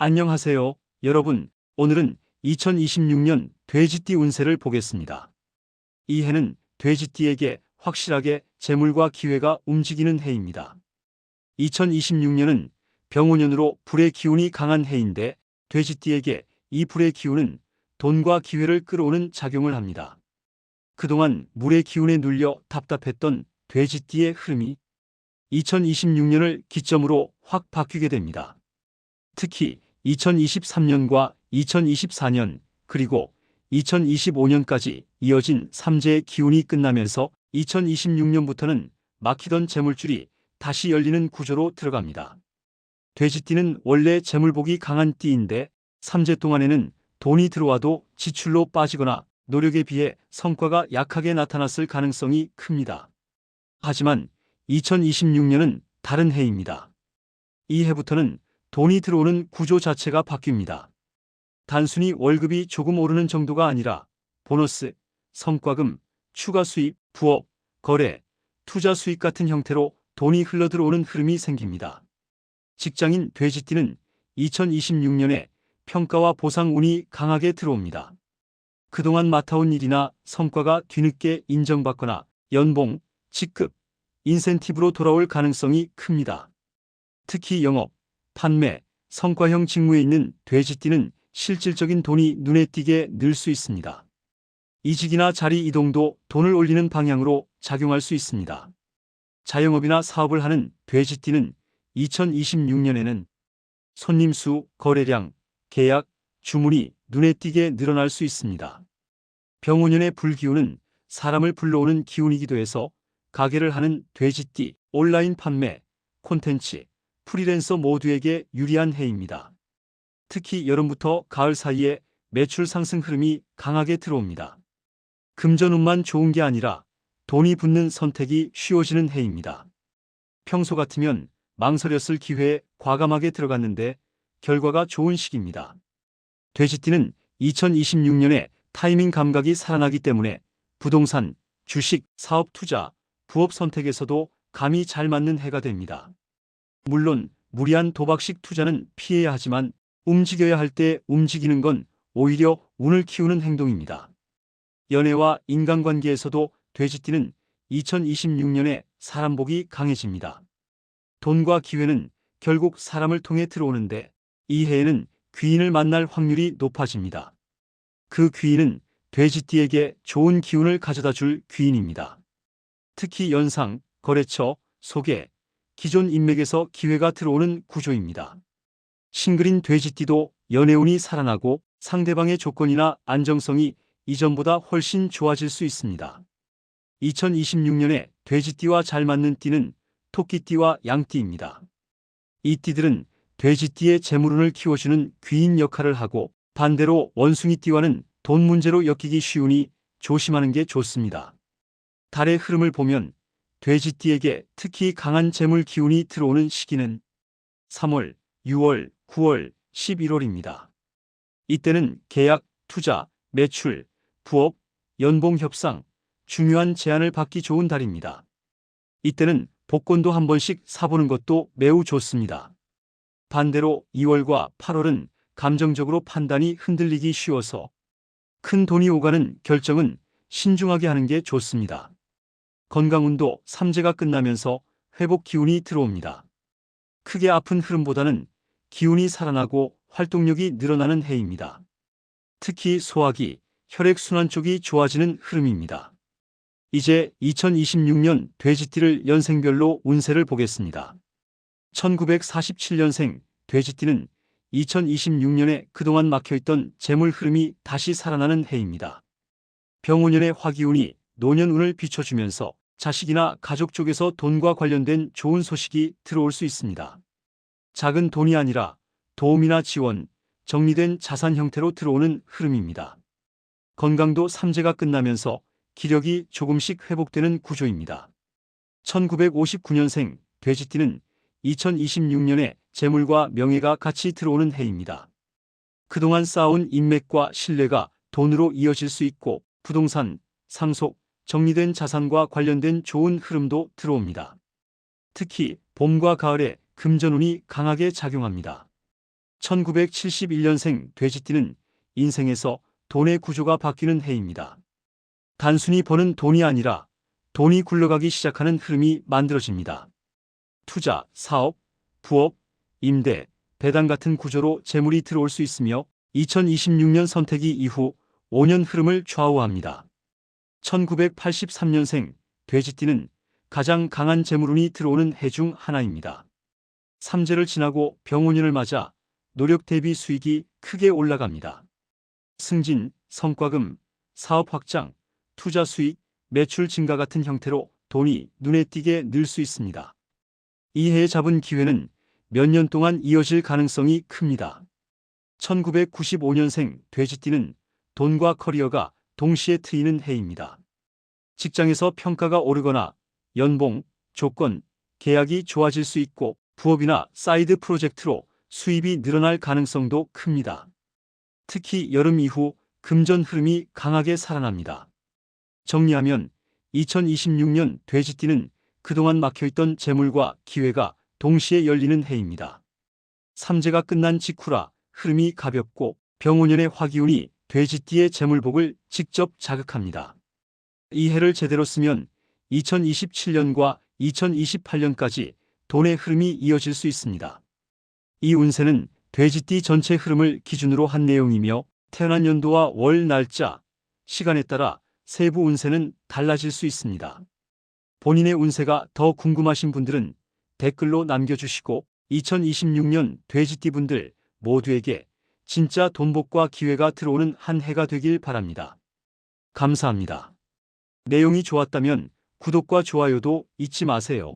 안녕하세요, 여러분. 오늘은 2026년 돼지띠 운세를 보겠습니다. 이 해는 돼지띠에게 확실하게 재물과 기회가 움직이는 해입니다. 2026년은 병오년으로 불의 기운이 강한 해인데 돼지띠에게 이 불의 기운은 돈과 기회를 끌어오는 작용을 합니다. 그동안 물의 기운에 눌려 답답했던 돼지띠의 흐름이 2026년을 기점으로 확 바뀌게 됩니다. 특히 2023년과 2024년 그리고 2025년까지 이어진 3재의 기운이 끝나면서 2026년부터는 막히던 재물줄이 다시 열리는 구조로 들어갑니다. 돼지띠는 원래 재물복이 강한 띠인데 3재 동안에는 돈이 들어와도 지출로 빠지거나 노력에 비해 성과가 약하게 나타났을 가능성이 큽니다. 하지만 2026년은 다른 해입니다. 이 해부터는 돈이 들어오는 구조 자체가 바뀝니다. 단순히 월급이 조금 오르는 정도가 아니라 보너스, 성과금, 추가 수입, 부업, 거래, 투자 수익 같은 형태로 돈이 흘러들어오는 흐름이 생깁니다. 직장인 돼지띠는 2026년에 평가와 보상 운이 강하게 들어옵니다. 그동안 맡아온 일이나 성과가 뒤늦게 인정받거나 연봉, 직급, 인센티브로 돌아올 가능성이 큽니다. 특히 영업, 판매, 성과형 직무에 있는 돼지띠는 실질적인 돈이 눈에 띄게 늘 수 있습니다. 이직이나 자리 이동도 돈을 올리는 방향으로 작용할 수 있습니다. 자영업이나 사업을 하는 돼지띠는 2026년에는 손님 수, 거래량, 계약, 주문이 눈에 띄게 늘어날 수 있습니다. 병오년의 불기운은 사람을 불러오는 기운이기도 해서 가게를 하는 돼지띠, 온라인 판매, 콘텐츠, 프리랜서 모두에게 유리한 해입니다. 특히 여름부터 가을 사이에 매출 상승 흐름이 강하게 들어옵니다. 금전운만 좋은 게 아니라 돈이 붙는 선택이 쉬워지는 해입니다. 평소 같으면 망설였을 기회에 과감하게 들어갔는데 결과가 좋은 시기입니다. 돼지띠는 2026년에 타이밍 감각이 살아나기 때문에 부동산, 주식, 사업 투자, 부업 선택에서도 감이 잘 맞는 해가 됩니다. 물론 무리한 도박식 투자는 피해야 하지만 움직여야 할 때 움직이는 건 오히려 운을 키우는 행동입니다. 연애와 인간관계에서도 돼지띠는 2026년에 사람복이 강해집니다. 돈과 기회는 결국 사람을 통해 들어오는데 이 해에는 귀인을 만날 확률이 높아집니다. 그 귀인은 돼지띠에게 좋은 기운을 가져다 줄 귀인입니다. 특히 연상, 거래처, 소개, 기존 인맥에서 기회가 들어오는 구조입니다. 싱글인 돼지띠도 연애운이 살아나고 상대방의 조건이나 안정성이 이전보다 훨씬 좋아질 수 있습니다. 2026년에 돼지띠와 잘 맞는 띠는 토끼띠와 양띠입니다. 이 띠들은 돼지띠의 재물운을 키워주는 귀인 역할을 하고 반대로 원숭이띠와는 돈 문제로 엮이기 쉬우니 조심하는 게 좋습니다. 달의 흐름을 보면 돼지띠에게 특히 강한 재물 기운이 들어오는 시기는 3월, 6월, 9월, 11월입니다. 이때는 계약, 투자, 매출, 부업, 연봉 협상, 중요한 제안을 받기 좋은 달입니다. 이때는 복권도 한 번씩 사보는 것도 매우 좋습니다. 반대로 2월과 8월은 감정적으로 판단이 흔들리기 쉬워서 큰 돈이 오가는 결정은 신중하게 하는 게 좋습니다. 건강운도 3재가 끝나면서 회복 기운이 들어옵니다. 크게 아픈 흐름보다는 기운이 살아나고 활동력이 늘어나는 해입니다. 특히 소화기, 혈액순환 쪽이 좋아지는 흐름입니다. 이제 2026년 돼지띠를 연생별로 운세를 보겠습니다. 1947년생 돼지띠는 2026년에 그동안 막혀있던 재물 흐름이 다시 살아나는 해입니다. 병오년의 화기운이 노년운을 비춰주면서 자식이나 가족 쪽에서 돈과 관련된 좋은 소식이 들어올 수 있습니다. 작은 돈이 아니라 도움이나 지원, 정리된 자산 형태로 들어오는 흐름입니다. 건강도 3재가 끝나면서 기력이 조금씩 회복되는 구조입니다. 1959년생 돼지띠는 2026년에 재물과 명예가 같이 들어오는 해입니다. 그동안 쌓아온 인맥과 신뢰가 돈으로 이어질 수 있고 부동산, 상속, 정리된 자산과 관련된 좋은 흐름도 들어옵니다. 특히 봄과 가을에 금전운이 강하게 작용합니다. 1971년생 돼지띠는 인생에서 돈의 구조가 바뀌는 해입니다. 단순히 버는 돈이 아니라 돈이 굴러가기 시작하는 흐름이 만들어집니다. 투자, 사업, 부업, 임대, 배당 같은 구조로 재물이 들어올 수 있으며 2026년 선택이 이후 5년 흐름을 좌우합니다. 1983년생 돼지띠는 가장 강한 재물운이 들어오는 해 중 하나입니다. 삼재를 지나고 병오년을 맞아 노력 대비 수익이 크게 올라갑니다. 승진, 성과금, 사업 확장, 투자 수익, 매출 증가 같은 형태로 돈이 눈에 띄게 늘 수 있습니다. 이 해에 잡은 기회는 몇 년 동안 이어질 가능성이 큽니다. 1995년생 돼지띠는 돈과 커리어가 동시에 트이는 해입니다. 직장에서 평가가 오르거나 연봉, 조건, 계약이 좋아질 수 있고 부업이나 사이드 프로젝트로 수입이 늘어날 가능성도 큽니다. 특히 여름 이후 금전 흐름이 강하게 살아납니다. 정리하면 2026년 돼지띠는 그동안 막혀있던 재물과 기회가 동시에 열리는 해입니다. 삼재가 끝난 직후라 흐름이 가볍고 병오년의 화기운이 돼지띠의 재물복을 직접 자극합니다. 이 해를 제대로 쓰면 2027년과 2028년까지 돈의 흐름이 이어질 수 있습니다. 이 운세는 돼지띠 전체 흐름을 기준으로 한 내용이며 태어난 연도와 월 날짜, 시간에 따라 세부 운세는 달라질 수 있습니다. 본인의 운세가 더 궁금하신 분들은 댓글로 남겨주시고 2026년 돼지띠 분들 모두에게 진짜 돈복과 기회가 들어오는 한 해가 되길 바랍니다. 감사합니다. 내용이 좋았다면 구독과 좋아요도 잊지 마세요.